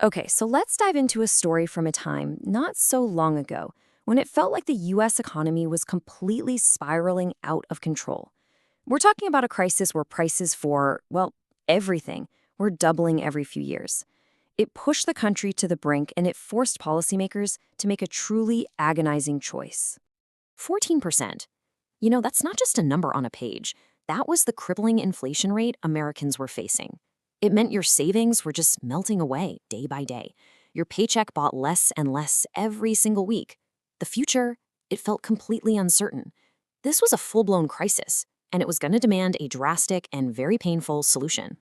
Okay, so let's dive into a story from a time not so long ago when it felt like the US economy was completely spiraling out of control. We're talking about a crisis where prices for, well, everything were doubling every few years. It pushed the country to the brink and it forced policymakers to make a truly agonizing choice. 14%. That's not just a number on a page. That was the crippling inflation rate Americans were facing. It meant your savings were just melting away day by day. Your paycheck bought less and less every single week. The future, it felt completely uncertain. This was a full-blown crisis, and it was going to demand a drastic and very painful solution.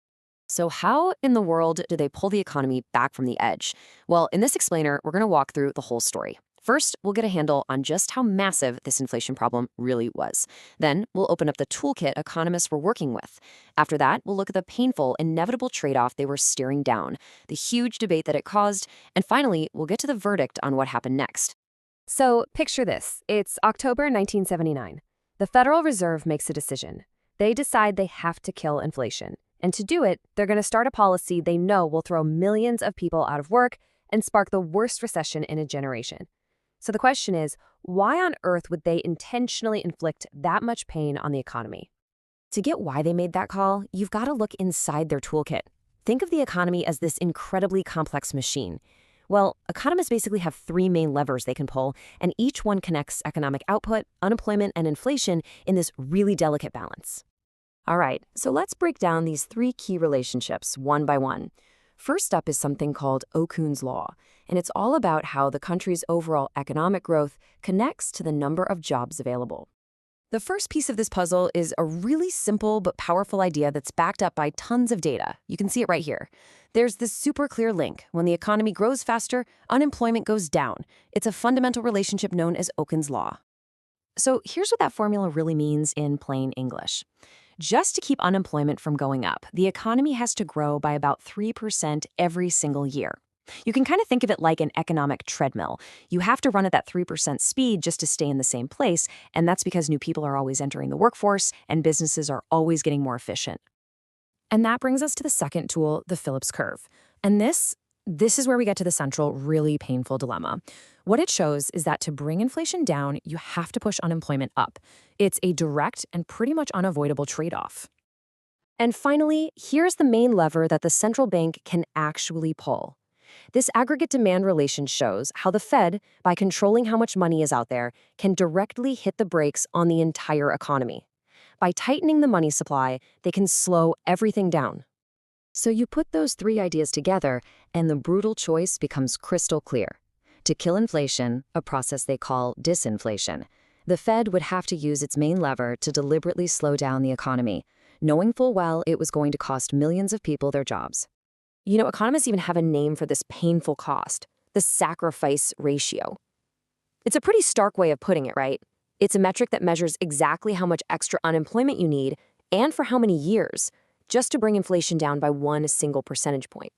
So how in the world do they pull the economy back from the edge? Well, in this explainer, we're going to walk through the whole story. First, we'll get a handle on just how massive this inflation problem really was. Then, we'll open up the toolkit economists were working with. After that, we'll look at the painful, inevitable trade-off they were staring down, the huge debate that it caused, and finally, we'll get to the verdict on what happened next. So, picture this. It's October 1979. The Federal Reserve makes a decision. They decide they have to kill inflation. And to do it, they're going to start a policy they know will throw millions of people out of work and spark the worst recession in a generation. So the question is, why on earth would they intentionally inflict that much pain on the economy? To get why they made that call, you've got to look inside their toolkit. Think of the economy as this incredibly complex machine. Well, economists basically have three main levers they can pull, and each one connects economic output, unemployment, and inflation in this really delicate balance. All right, so let's break down these three key relationships one by one. First up is something called Okun's Law, and it's all about how the country's overall economic growth connects to the number of jobs available. The first piece of this puzzle is a really simple but powerful idea that's backed up by tons of data. You can see it right here. There's this super clear link. When the economy grows faster, unemployment goes down. It's a fundamental relationship known as Okun's Law. So here's what that formula really means in plain English. Just to keep unemployment from going up, the economy has to grow by about 3% every single year. You can kind of think of it like an economic treadmill. You have to run at that 3% speed just to stay in the same place, and that's because new people are always entering the workforce and businesses are always getting more efficient. And that brings us to the second tool, the Phillips curve. And this is where we get to the central, really painful dilemma. What it shows is that to bring inflation down, you have to push unemployment up. It's a direct and pretty much unavoidable trade-off. And finally, here's the main lever that the central bank can actually pull. This aggregate demand relation shows how the Fed, by controlling how much money is out there, can directly hit the brakes on the entire economy. By tightening the money supply, they can slow everything down. So you put those three ideas together, and the brutal choice becomes crystal clear. To kill inflation, a process they call disinflation, the Fed would have to use its main lever to deliberately slow down the economy, knowing full well it was going to cost millions of people their jobs. Economists even have a name for this painful cost, the sacrifice ratio. It's a pretty stark way of putting it, right? It's a metric that measures exactly how much extra unemployment you need and for how many years, just to bring inflation down by one single percentage point.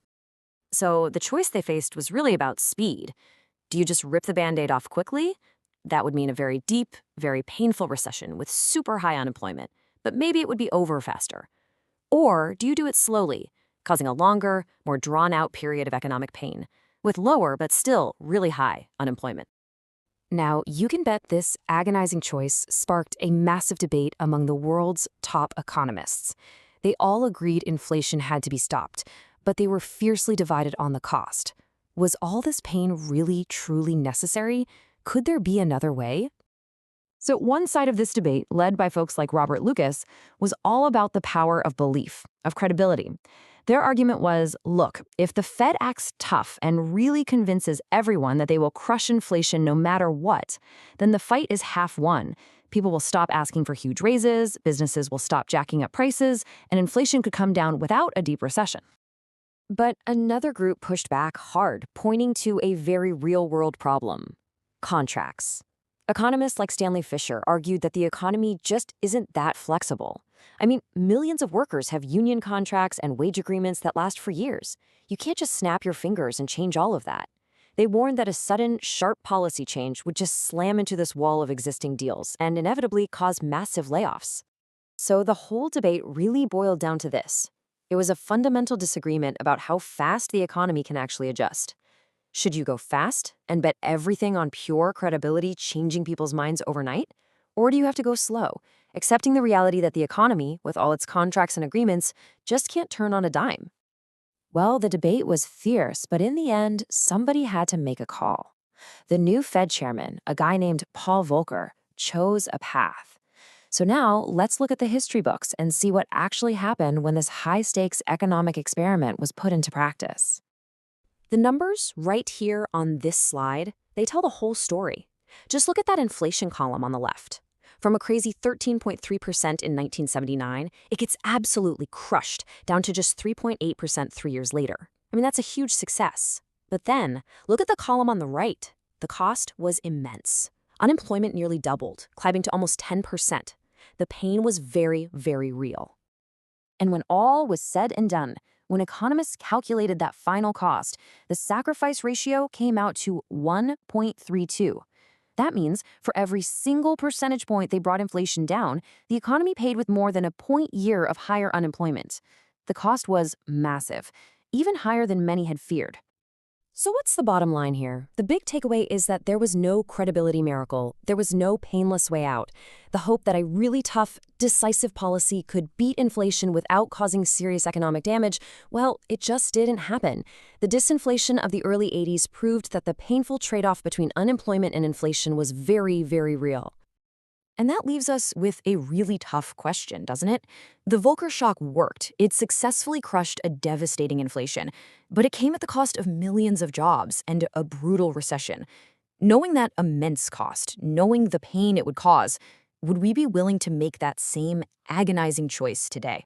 So the choice they faced was really about speed. Do you just rip the Band-Aid off quickly? That would mean a very deep, very painful recession with super high unemployment, but maybe it would be over faster. Or do you do it slowly, causing a longer, more drawn-out period of economic pain, with lower but still really high unemployment? Now, you can bet this agonizing choice sparked a massive debate among the world's top economists. They all agreed inflation had to be stopped, but they were fiercely divided on the cost. Was all this pain really, truly necessary? Could there be another way? So one side of this debate, led by folks like Robert Lucas, was all about the power of belief, of credibility. Their argument was, look, if the Fed acts tough and really convinces everyone that they will crush inflation no matter what, then the fight is half won. People will stop asking for huge raises, businesses will stop jacking up prices, and inflation could come down without a deep recession. But another group pushed back hard, pointing to a very real-world problem: contracts. Economists like Stanley Fischer argued that the economy just isn't that flexible. I mean, millions of workers have union contracts and wage agreements that last for years. You can't just snap your fingers and change all of that. They warned that a sudden, sharp policy change would just slam into this wall of existing deals and inevitably cause massive layoffs. So the whole debate really boiled down to this: It was a fundamental disagreement about how fast the economy can actually adjust. Should you go fast and bet everything on pure credibility changing people's minds overnight? Or do you have to go slow, accepting the reality that the economy, with all its contracts and agreements, just can't turn on a dime? Well, the debate was fierce, but in the end, somebody had to make a call. The new Fed chairman, a guy named Paul Volcker, chose a path. So now let's look at the history books and see what actually happened when this high-stakes economic experiment was put into practice. The numbers right here on this slide, they tell the whole story. Just look at that inflation column on the left. From a crazy 13.3% in 1979, it gets absolutely crushed down to just 3.8% 3 years later. I mean, that's a huge success. But then, look at the column on the right. The cost was immense. Unemployment nearly doubled, climbing to almost 10%. The pain was very, very real. And when all was said and done, when economists calculated that final cost, the sacrifice ratio came out to 1.32. That means for every single percentage point they brought inflation down, the economy paid with more than a point year of higher unemployment. The cost was massive, even higher than many had feared. So what's the bottom line here? The big takeaway is that there was no credibility miracle. There was no painless way out. The hope that a really tough, decisive policy could beat inflation without causing serious economic damage, well, it just didn't happen. The disinflation of the early 80s proved that the painful trade-off between unemployment and inflation was very, very real. And that leaves us with a really tough question, doesn't it? The Volcker shock worked. It successfully crushed a devastating inflation, but it came at the cost of millions of jobs and a brutal recession. Knowing that immense cost, knowing the pain it would cause, would we be willing to make that same agonizing choice today?